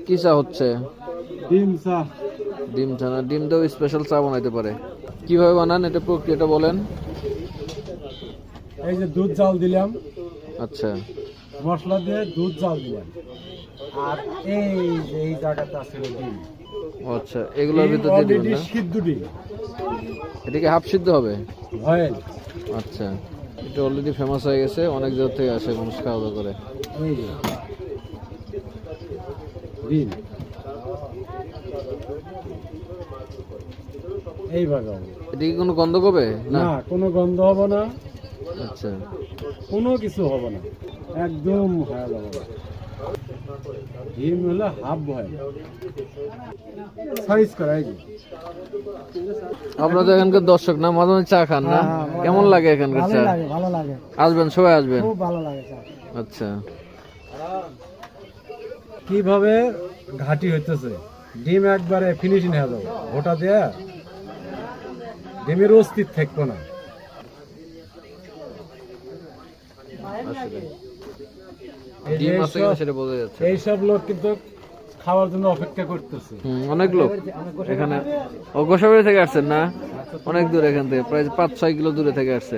কি চা হচ্ছে? ডিম চা। ডিম চা না, ডিম দিয়েও স্পেশাল চা বানাইতে পারে। কিভাবে বানান এটা প্রক্রিয়াটা বলেন। এই যে দুধ জাল দিলাম, আচ্ছা মশলা দিয়ে দুধ জাল দিলাম, আর এই জায়গাটা আছে ডিম। ও আচ্ছা, এগুলোর ভিতর দিয়ে দিবেন অলরেডি না? সিদ্ধ ডিম, এটাকে হাফ সিদ্ধ হবে? হয়। আচ্ছা, এটা অলরেডি ফেমাস হয়ে গেছে, অনেক জায়গা থেকে আসে মানুষ খাওয়া দাওয়া করে। এই যে ডিম এইভাবে হবে। এটা কি কোনো গন্ধ করবে না? না, কোনো গন্ধ হবে না, আচ্ছা কোনো কিছু হবে না, একদম হয়ে যাবে। ডিম হলো হাফ বয়েল সাইজ করা। এই যে আপনাদের এখানকার দর্শক না, মাঝে মাঝে চা খান না? কেমন লাগে এখানকার চা? ভালো লাগে, আসবেন, সবাই আসবেন। খুব ভালো লাগে চা। আচ্ছা, কিভাবে ঘাটি হইতেছে, ডিম একবারে ফিনিশিং হয়ে যাবে, ওটা দেয়া ডিমের অস্তিত্ব থাকবো না। আসলে এই যে ডিম আছে কিনা এইসব- সেটা বোঝা যাচ্ছে। এইসব লোক কিন্তু খাওয়ার জন্য অপেক্ষা করতেছে। অনেক লোক এখানে। ও গোসাবাড়ি থেকে আসছেন না? অনেক দূর এখান থেকে, প্রায় 5-6 কিলো দূরে থেকে আসছে।